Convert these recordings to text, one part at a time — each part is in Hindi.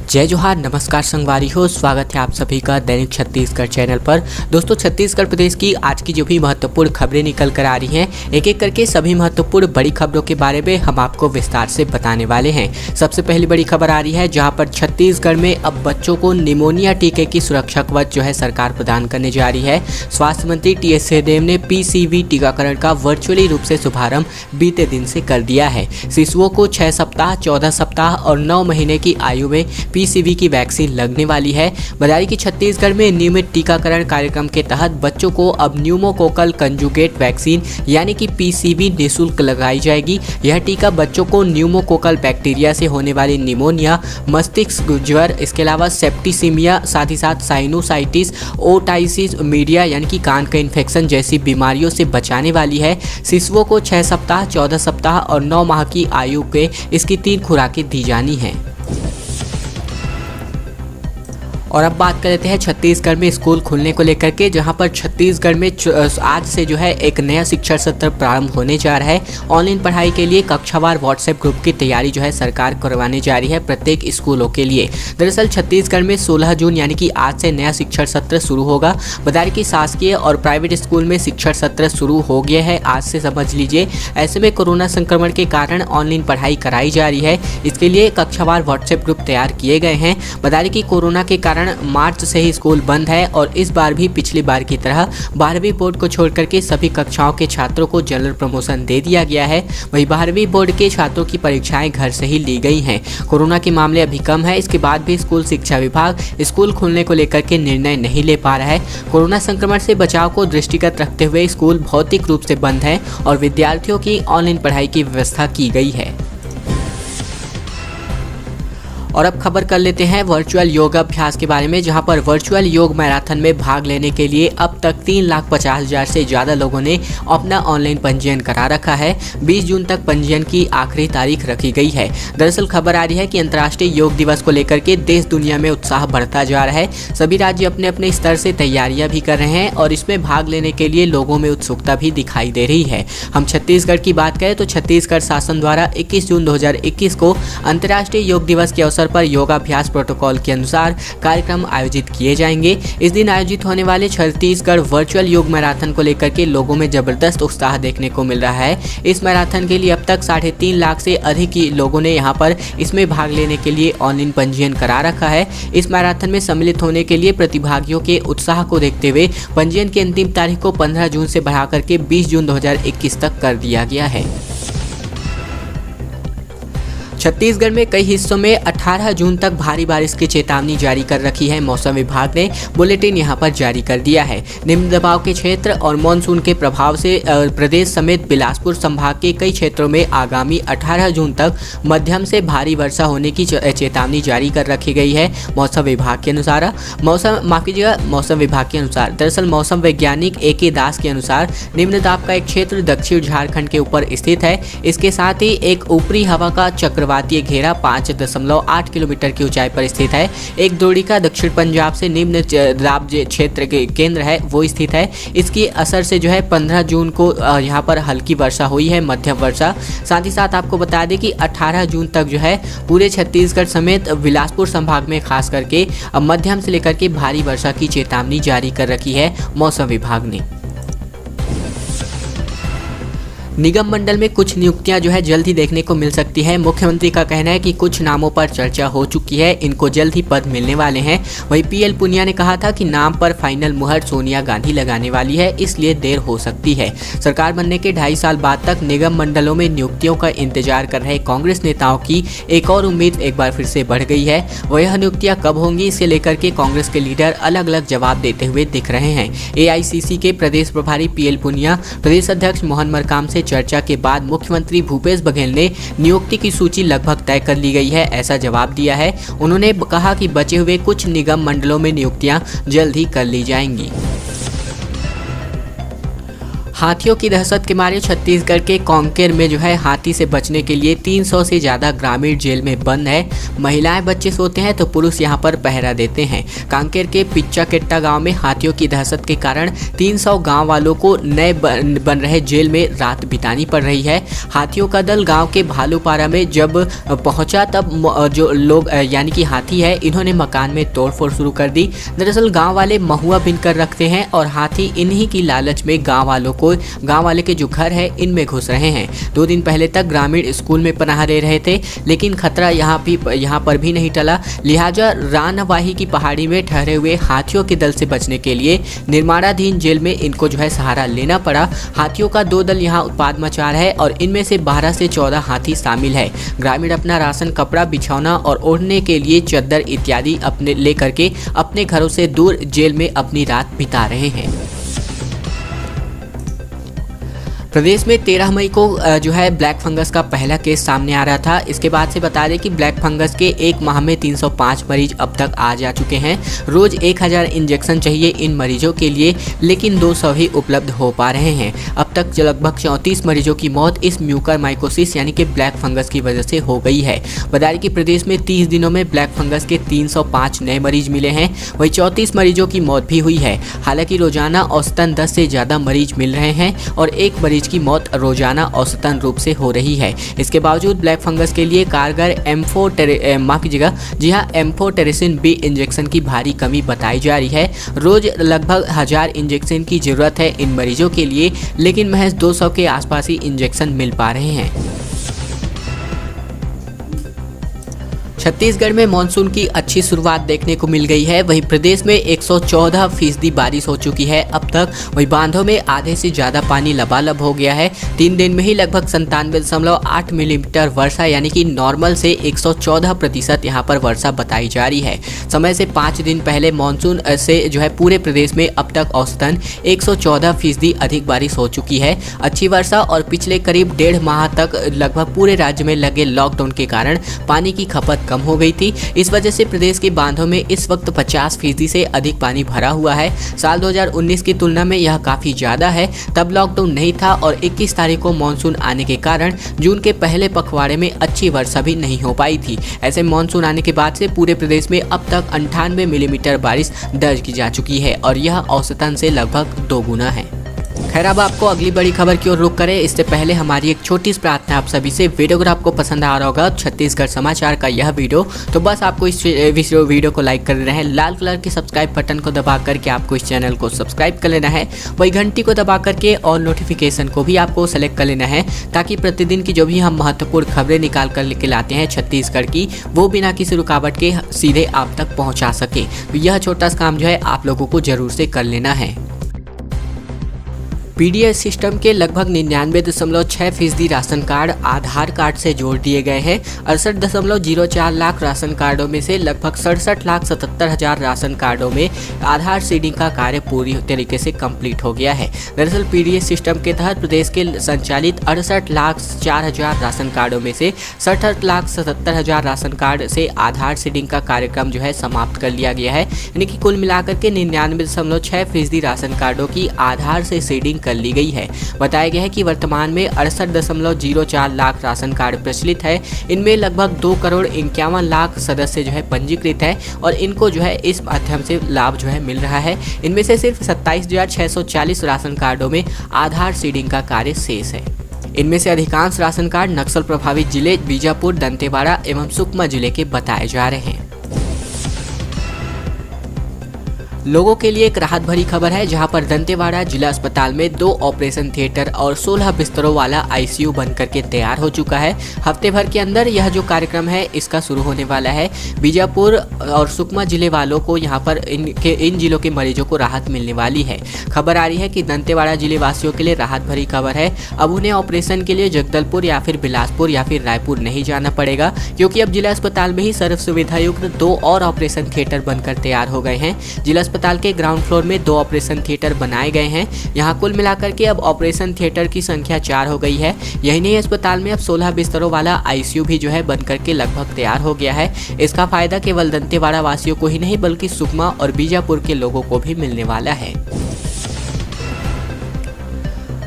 जय जोहार, नमस्कार संगवारी हो। स्वागत है आप सभी का दैनिक छत्तीसगढ़ चैनल पर। दोस्तों, छत्तीसगढ़ प्रदेश की आज की जो भी महत्वपूर्ण खबरें निकल कर आ रही हैं, एक एक करके सभी महत्वपूर्ण बड़ी खबरों के बारे में हम आपको विस्तार से बताने वाले हैं। सबसे पहली बड़ी खबर आ रही है जहां पर छत्तीसगढ़ में अब बच्चों को निमोनिया टीके की सुरक्षा कवच जो है सरकार प्रदान करने जा रही है। स्वास्थ्य मंत्री टी.एस. सिंहदेव ने पीसीवी टीकाकरण का वर्चुअली रूप से शुभारंभ बीते दिन से कर दिया है। शिशुओं को 6 सप्ताह, 14 सप्ताह और 9 महीने की आयु में पीसीवी की वैक्सीन लगने वाली है। बताइए कि छत्तीसगढ़ में नियमित टीकाकरण कार्यक्रम के तहत बच्चों को अब न्यूमोकोकल कंजुगेट वैक्सीन यानी कि पीसीवी निःशुल्क लगाई जाएगी। यह टीका बच्चों को न्यूमोकोकल बैक्टीरिया से होने वाली निमोनिया, मस्तिष्क ज्वर, इसके अलावा सेप्टिसीमिया, साथ ही साथ साइनोसाइटिस, ओटाइटिस मीडिया यानी कि कान का इन्फेक्शन जैसी बीमारियों से बचाने वाली है। शिशुओं को 6 सप्ताह, 14 सप्ताह और 9 माह की आयु के इसकी 3 खुराकें दी जानी हैं। और अब बात कर लेते हैं छत्तीसगढ़ में स्कूल खुलने को लेकर के, जहां पर छत्तीसगढ़ में आज से जो है एक नया शिक्षा सत्र प्रारंभ होने जा रहा है। ऑनलाइन पढ़ाई के लिए कक्षावार व्हाट्सएप ग्रुप की तैयारी जो है सरकार करवाने जा रही है प्रत्येक स्कूलों के लिए। दरअसल छत्तीसगढ़ में 16 जून यानी कि आज से नया शिक्षण सत्र शुरू होगा। बता दें कि शासकीय और प्राइवेट स्कूल में शिक्षण सत्र शुरू हो गया है, आज से समझ लीजिए। ऐसे में कोरोना संक्रमण के कारण ऑनलाइन पढ़ाई कराई जा रही है। इसके लिए कक्षावार व्हाट्सएप ग्रुप तैयार किए गए हैं। बता दें कि कोरोना के कारण मार्च से ही स्कूल बंद है और इस बार भी पिछली बार की तरह 12वीं बोर्ड को छोड़कर के सभी कक्षाओं के छात्रों को जनरल प्रमोशन दे दिया गया है। वहीं 12वीं बोर्ड के छात्रों की परीक्षाएं घर से ही ली गई हैं। कोरोना के मामले अभी कम है, इसके बाद भी स्कूल शिक्षा विभाग स्कूल खुलने को लेकर के निर्णय नहीं ले पा रहा है। कोरोना संक्रमण से बचाव को दृष्टिगत रखते हुए स्कूल भौतिक रूप से बंद है और विद्यार्थियों की ऑनलाइन पढ़ाई की व्यवस्था की गई है। और अब खबर कर लेते हैं वर्चुअल योगाभ्यास के बारे में, जहां पर वर्चुअल योग मैराथन में भाग लेने के लिए अब तक 3,50,000 से ज़्यादा लोगों ने अपना ऑनलाइन पंजीयन करा रखा है। 20 जून तक पंजीयन की आखिरी तारीख रखी गई है। दरअसल खबर आ रही है कि अंतर्राष्ट्रीय योग दिवस को लेकर के देश दुनिया में उत्साह बढ़ता जा रहा है। सभी राज्य अपने अपने स्तर से तैयारियां भी कर रहे हैं और इसमें भाग लेने के लिए लोगों में उत्सुकता भी दिखाई दे रही है। हम छत्तीसगढ़ की बात करें तो छत्तीसगढ़ शासन द्वारा 21 जून 2021 को अंतर्राष्ट्रीय योग दिवस के अवसर पर योगाभ्यास प्रोटोकॉल के अनुसार कार्यक्रम आयोजित किए जाएंगे। इस दिन आयोजित होने वाले छत्तीसगढ़ वर्चुअल योग मैराथन को लेकर के लोगों में जबरदस्त उत्साह देखने को मिल रहा है। इस मैराथन के लिए अब तक 3.5 लाख से अधिक ही लोगों ने यहां पर इसमें भाग लेने के लिए ऑनलाइन पंजीयन करा रखा है। इस मैराथन में सम्मिलित होने के लिए प्रतिभागियों के उत्साह को देखते हुए पंजीयन की अंतिम तारीख को 15 जून से बढ़ा करके 20 जून 2021 तक कर दिया गया है। छत्तीसगढ़ में कई हिस्सों में 18 जून तक भारी बारिश की चेतावनी जारी कर रखी है। मौसम विभाग ने बुलेटिन यहां पर जारी कर दिया है। निम्न दबाव के क्षेत्र और मानसून के प्रभाव से प्रदेश समेत बिलासपुर संभाग के कई क्षेत्रों में आगामी 18 जून तक मध्यम से भारी वर्षा होने की चेतावनी जारी कर रखी गई है। मौसम विभाग के अनुसार दरअसल मौसम वैज्ञानिक ए.के. दास के अनुसार निम्न दाब का एक क्षेत्र दक्षिण झारखंड के ऊपर स्थित है। इसके साथ ही एक ऊपरी हवा का चक्रवातीय घेरा 5.8 किलोमीटर की ऊंचाई पर स्थित है। एक द्रोणिका दक्षिण पंजाब से निम्न दाब क्षेत्र के केंद्र है वो स्थित है। इसकी असर से जो है 15 जून को यहाँ पर हल्की वर्षा हुई है, मध्यम वर्षा। साथ ही साथ आपको बता दें कि 18 जून तक जो है पूरे छत्तीसगढ़ समेत बिलासपुर संभाग में खास करके मध्यम से लेकर के भारी वर्षा की चेतावनी जारी कर रखी है मौसम विभाग ने। निगम मंडल में कुछ नियुक्तियां जो है जल्द ही देखने को मिल सकती है। मुख्यमंत्री का कहना है कि कुछ नामों पर चर्चा हो चुकी है, इनको जल्द ही पद मिलने वाले हैं। वहीं पीएल पुनिया ने कहा था कि नाम पर फाइनल मुहर सोनिया गांधी लगाने वाली है, इसलिए देर हो सकती है। सरकार बनने के 2.5 साल बाद तक निगम मंडलों में नियुक्तियों का इंतजार कर रहे कांग्रेस नेताओं की एक और उम्मीद एक बार फिर से बढ़ गई है। वह नियुक्तियां कब होंगी, इसे लेकर के कांग्रेस के लीडर अलग अलग जवाब देते हुए दिख रहे हैं। एआईसीसी के प्रदेश प्रभारी पीएल पुनिया, प्रदेश अध्यक्ष मोहन मरकाम से चर्चा के बाद मुख्यमंत्री भूपेश बघेल ने नियुक्ति की सूची लगभग तय कर ली गई है, ऐसा जवाब दिया है। उन्होंने कहा कि बचे हुए कुछ निगम मंडलों में नियुक्तियां जल्द ही कर ली जाएंगी। हाथियों की दहशत के मारे छत्तीसगढ़ के कांकेर में जो है हाथी से बचने के लिए 300 से ज़्यादा ग्रामीण जेल में बंद है। महिलाएं बच्चे सोते हैं तो पुरुष यहां पर पहरा देते हैं। कांकेर के पिच्चा केट्टा गांव में हाथियों की दहशत के कारण 300 गांव वालों को नए बन रहे जेल में रात बितानी पड़ रही है। हाथियों का दल गाँव के भालूपारा में जब पहुंचा तब जो लोग यानी कि हाथी है इन्होंने मकान में तोड़फोड़ शुरू कर दी। दरअसल गाँव वाले महुआ बिनकर रखते हैं और हाथी इन्हीं की लालच में गांव वाले के जो घर है इनमें घुस रहे हैं। 2 दिन पहले तक ग्रामीण स्कूल में पनाह ले रहे थे, लेकिन खतरा यहाँ पर भी नहीं टला। लिहाजा रानवाही की पहाड़ी में ठहरे हुए हाथियों के दल से बचने के लिए निर्माणाधीन जेल में इनको जो है सहारा लेना पड़ा। हाथियों का 2 दल यहाँ उत्पाद मचा रहा है और इनमें से 12 से 14 हाथी शामिल है। ग्रामीण अपना राशन, कपड़ा, बिछौना और ओढ़ने के लिए चद्दर इत्यादि अपने लेकर के अपने घरों से दूर जेल में अपनी रात बिता रहे हैं। प्रदेश में 13 मई को जो है ब्लैक फंगस का पहला केस सामने आ रहा था। इसके बाद से बता दें कि ब्लैक फंगस के एक माह में 305 मरीज अब तक आ जा चुके हैं। रोज 1000 इंजेक्शन चाहिए इन मरीजों के लिए, लेकिन 200 ही उपलब्ध हो पा रहे हैं। अब तक लगभग 34 मरीजों की मौत इस म्यूकरमाइकोसिस यानी कि ब्लैक फंगस की वजह से हो गई है। बता दें कि प्रदेश में 30 दिनों में ब्लैक फंगस के 305 नए मरीज मिले हैं, वहीं 34 मरीजों की मौत भी हुई है। हालांकि रोजाना औसतन 10 से ज़्यादा मरीज मिल रहे हैं और एक मरीज की मौत रोजाना औसतन रूप से हो रही है। इसके बावजूद ब्लैक फंगस के लिए कारगर एम्फोटेरिसिन बी इंजेक्शन की भारी कमी बताई जा रही है। रोज लगभग 1000 इंजेक्शन की जरूरत है इन मरीजों के लिए, लेकिन महज 200 के आसपास ही इंजेक्शन मिल पा रहे हैं। छत्तीसगढ़ में मानसून की अच्छी शुरुआत देखने को मिल गई है। वहीं प्रदेश में 114% बारिश हो चुकी है अब तक। वहीं बांधों में आधे से ज़्यादा पानी लबालब हो गया है। 3 दिन में ही लगभग 97.8 मिलीमीटर वर्षा यानी कि नॉर्मल से 114% यहाँ पर वर्षा बताई जा रही है। समय से 5 दिन पहले मानसून से जो है पूरे प्रदेश में अब तक औसतन 114% अधिक बारिश हो चुकी है। अच्छी वर्षा और पिछले करीब 1.5 माह तक लगभग पूरे राज्य में लगे लॉकडाउन के कारण पानी की खपत कम हो गई थी। इस वजह से प्रदेश के बांधों में इस वक्त 50% से अधिक पानी भरा हुआ है। साल 2019 की तुलना में यह काफी ज्यादा है। तब लॉकडाउन नहीं था और 21 तारीख को मानसून आने के कारण जून के पहले पखवाड़े में अच्छी वर्षा भी नहीं हो पाई थी। ऐसे मानसून आने के बाद से पूरे प्रदेश में अब तक 98 मिलीमीटर बारिश दर्ज की जा चुकी है और यह औसतन से लगभग 2 गुना है। खैर, अब आपको अगली बड़ी खबर की ओर रुख करें इससे पहले हमारी एक छोटी सी प्रार्थना आप सभी से। वीडियो अगर आपको पसंद आ रहा होगा छत्तीसगढ़ समाचार का यह वीडियो, तो बस आपको इस वीडियो को लाइक कर देना है। लाल कलर के सब्सक्राइब बटन को दबा करके आपको इस चैनल को सब्सक्राइब कर लेना है। वही घंटी को दबा करके और नोटिफिकेशन को भी आपको सेलेक्ट कर लेना है, ताकि प्रतिदिन की जो भी हम महत्वपूर्ण खबरें निकाल कर लेके लाते हैं छत्तीसगढ़ की, वो बिना किसी रुकावट के सीधे आप तक पहुँचा सके। तो यह छोटा सा काम जो है आप लोगों को जरूर से कर लेना है। पीडीएस सिस्टम के लगभग 99.6% राशन कार्ड आधार कार्ड से जोड़ दिए गए हैं। 68.04 लाख राशन कार्डों में से लगभग 67,77,000 राशन कार्डों में आधार सीडिंग का कार्य पूरी तरीके से कंप्लीट हो गया है। दरअसल पीडीएस सिस्टम के तहत प्रदेश के संचालित 68,04,000 राशन कार्डों में से 67,77,000 राशन कार्ड से आधार सीडिंग का कार्यक्रम जो है समाप्त कर लिया गया है। यानी कि कुल मिलाकर के 99.6% राशन कार्डों की आधार से सीडिंग कर ली गई है। बताया गया है कि वर्तमान में 68.04 लाख राशन कार्ड प्रचलित है। इनमें लगभग 2,51,00,000 सदस्य जो है पंजीकृत है और इनको जो है इस माध्यम से लाभ जो है मिल रहा है। इनमें से सिर्फ 27,640 राशन कार्डों में आधार सीडिंग का कार्य शेष है। इनमें से अधिकांश राशन कार्ड नक्सल प्रभावित जिले बीजापुर, दंतेवाड़ा एवं सुकमा जिले के बताए जा रहे हैं। लोगों के लिए एक राहत भरी खबर है, जहां पर दंतेवाड़ा जिला अस्पताल में 2 ऑपरेशन थिएटर और 16 बिस्तरों वाला आईसीयू बनकर के तैयार हो चुका है। हफ्ते भर के अंदर यह जो कार्यक्रम है इसका शुरू होने वाला है। बीजापुर और सुकमा जिले वालों को यहां पर इन जिलों के मरीजों को राहत मिलने वाली है। खबर आ रही है कि दंतेवाड़ा जिले वासियों के लिए राहत भरी खबर है। अब उन्हें ऑपरेशन के लिए जगदलपुर या फिर बिलासपुर या फिर रायपुर नहीं जाना पड़ेगा, क्योंकि अब जिला अस्पताल में ही सर्व सुविधा युक्त 2 और ऑपरेशन थिएटर बनकर तैयार हो गए हैं। जिला अस्पताल के ग्राउंड फ्लोर में 2 ऑपरेशन थिएटर बनाए गए हैं। यहां कुल मिलाकर के अब ऑपरेशन थिएटर की संख्या 4 हो गई है। यही नहीं, अस्पताल में अब 16 बिस्तरों वाला आईसीयू भी जो है बनकर के लगभग तैयार हो गया है। इसका फायदा केवल दंतेवाड़ा वासियों को ही नहीं बल्कि सुकमा और बीजापुर के लोगों को भी मिलने वाला है।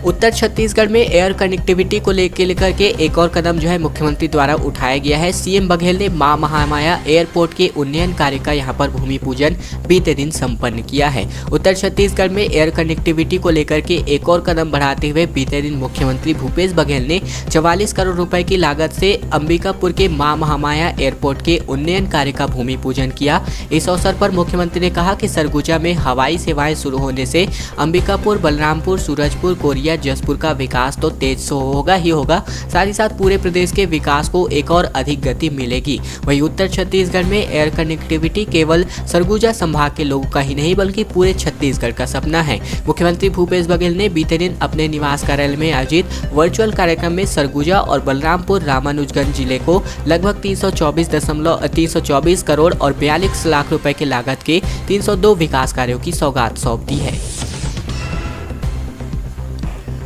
उत्तर छत्तीसगढ़ में एयर कनेक्टिविटी को लेकर के एक और कदम जो है मुख्यमंत्री द्वारा उठाया गया है। सीएम बघेल ने मां महामाया एयरपोर्ट के उन्नयन कार्य का यहां पर भूमि पूजन बीते दिन संपन्न किया है। उत्तर छत्तीसगढ़ में एयर कनेक्टिविटी को लेकर के एक और कदम बढ़ाते हुए बीते दिन मुख्यमंत्री भूपेश बघेल ने 44 करोड़ रुपए की लागत से अंबिकापुर के मां महामाया एयरपोर्ट के उन्नयन कार्य का भूमि पूजन किया। इस अवसर पर मुख्यमंत्री ने कहा कि सरगुजा में हवाई सेवाएं शुरू होने से अंबिकापुर, बलरामपुर, सूरजपुर, कोरिया, जसपुर का विकास तो तेज होगा ही होगा, साथ ही साथ पूरे प्रदेश के विकास को एक और अधिक गति मिलेगी। वहीं उत्तर छत्तीसगढ़ में एयर कनेक्टिविटी केवल सरगुजा संभाग के लोगों का ही नहीं बल्कि पूरे छत्तीसगढ़ का सपना है। मुख्यमंत्री भूपेश बघेल ने बीते दिन अपने निवास कार्यालय में आयोजित वर्चुअल कार्यक्रम में सरगुजा और बलरामपुर रामानुजगंज जिले को लगभग 324 करोड़ और 42 लाख रुपए की लागत के 302 विकास कार्यों की सौगात सौंप दी है।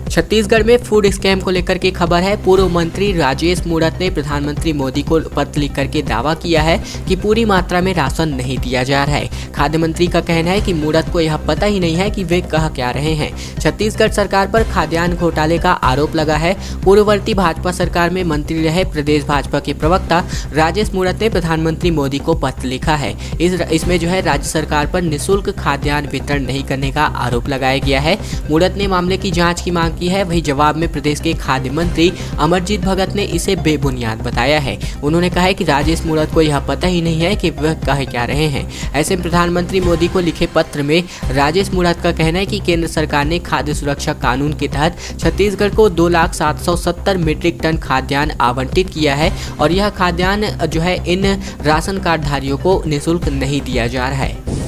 छत्तीसगढ़ में फूड स्कैम को लेकर के खबर है। पूर्व मंत्री राजेश मूणत ने प्रधानमंत्री मोदी को पत्र लिख करके दावा किया है कि पूरी मात्रा में राशन नहीं दिया जा रहा है। खाद्य मंत्री का कहना है कि मूणत को यह पता ही नहीं है कि वे कह क्या रहे हैं। छत्तीसगढ़ सरकार पर खाद्यान्न घोटाले का आरोप लगा है। पूर्ववर्ती भाजपा सरकार में मंत्री रहे प्रदेश भाजपा के प्रवक्ता राजेश मूणत ने प्रधानमंत्री मोदी को पत्र लिखा है। इसमें जो है राज्य सरकार पर निःशुल्क खाद्यान्न वितरण नहीं करने का आरोप लगाया गया है। मूणत ने मामले की जाँच की मांग है। वही जवाब में प्रदेश के खाद्य मंत्री अमरजीत भगत ने इसे बेबुनियाद बताया है। उन्होंने कहा है कि राजेश मूणत को यह पता ही नहीं है कि वह कह क्या रहे हैं। ऐसे में प्रधानमंत्री मोदी को लिखे पत्र में राजेश मूणत का कहना है कि केंद्र सरकार ने खाद्य सुरक्षा कानून के तहत छत्तीसगढ़ को 2,770 मीट्रिक टन खाद्यान्न आवंटित किया है और यह खाद्यान्न जो है इन राशन कार्डधारियों को निःशुल्क नहीं दिया जा रहा है।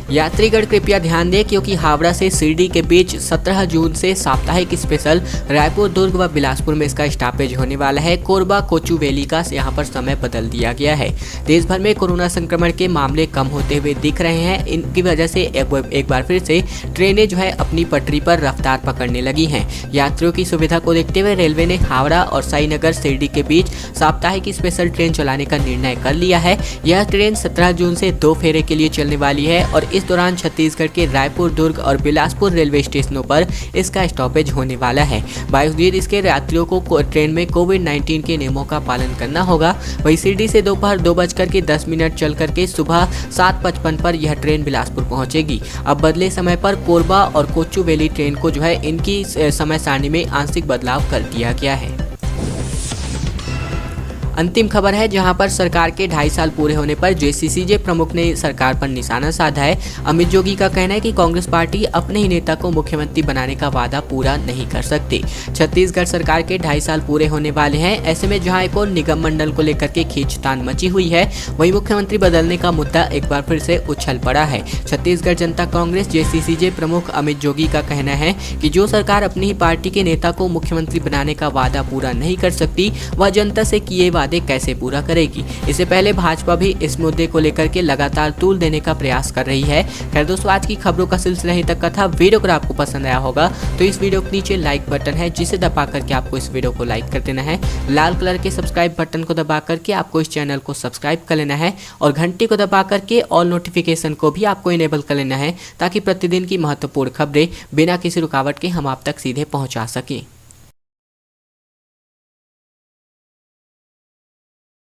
यात्रीगण कृपया ध्यान दें क्योंकि हावड़ा से शिरडी के बीच 17 जून से साप्ताहिक स्पेशल रायपुर, दुर्ग व बिलासपुर में इसका स्टॉपेज होने वाला है। कोरबा कोचुवेली का यहाँ पर समय बदल दिया गया है। देश भर में कोरोना संक्रमण के मामले कम होते हुए दिख रहे हैं। इनकी वजह से एक बार फिर से ट्रेनें जो है अपनी पटरी पर रफ्तार पकड़ने लगी हैं। यात्रियों की सुविधा को देखते हुए रेलवे ने हावड़ा और साईनगर शिरडी के बीच साप्ताहिक स्पेशल ट्रेन चलाने का निर्णय कर लिया है। यह ट्रेन 17 जून से 2 फेरे के लिए चलने वाली है और इस दौरान छत्तीसगढ़ के रायपुर, दुर्ग और बिलासपुर रेलवे स्टेशनों पर इसका स्टॉपेज होने वाला है। 22 दिन इसके यात्रियों को ट्रेन में कोविड-19 के नियमों का पालन करना होगा। वहीं शिरडी से दोपहर 2:10 चल करके सुबह 7:55 पर यह ट्रेन बिलासपुर पहुंचेगी। अब बदले समय पर कोरबा और कोचुवेली ट्रेन को जो है इनकी समय सारणी में आंशिक बदलाव कर दिया गया है। अंतिम खबर है जहां पर सरकार के 2.5 साल पूरे होने पर जेसीसीजे प्रमुख ने सरकार पर निशाना साधा है। अमित जोगी का कहना है कि कांग्रेस पार्टी अपने ही नेता को मुख्यमंत्री बनाने का वादा पूरा नहीं कर सकती। छत्तीसगढ़ सरकार के 2.5 साल पूरे होने वाले हैं। ऐसे में जहां एक और निगम मंडल को लेकर के खींचतान मची हुई है, वहीं मुख्यमंत्री बदलने का मुद्दा एक बार फिर से उछल पड़ा है। छत्तीसगढ़ जनता कांग्रेस जेसीसीजे प्रमुख अमित जोगी का कहना है कि जो सरकार अपनी ही पार्टी के नेता को मुख्यमंत्री बनाने का वादा पूरा नहीं कर सकती, वह जनता से किए कैसे पूरा करेगी। इससे पहले भाजपा भी इस मुद्दे को लेकर के लगातार तूल देने का प्रयास कर रही है। खैर दोस्तों, आज की खबरों का सिलसिला यहीं तक का था। वीडियो अगर आपको पसंद आया होगा तो इस वीडियो के नीचे लाइक बटन है जिसे दबा करके आपको इस वीडियो को लाइक कर देना है। लाल कलर के सब्सक्राइब बटन को दबा करके आपको इस चैनल को सब्सक्राइब कर लेना है और घंटी को दबा करके ऑल नोटिफिकेशन को भी आपको इनेबल कर लेना है ताकि प्रतिदिन की महत्वपूर्ण खबरें बिना किसी रुकावट के हम आप तक सीधे पहुंचा सकें।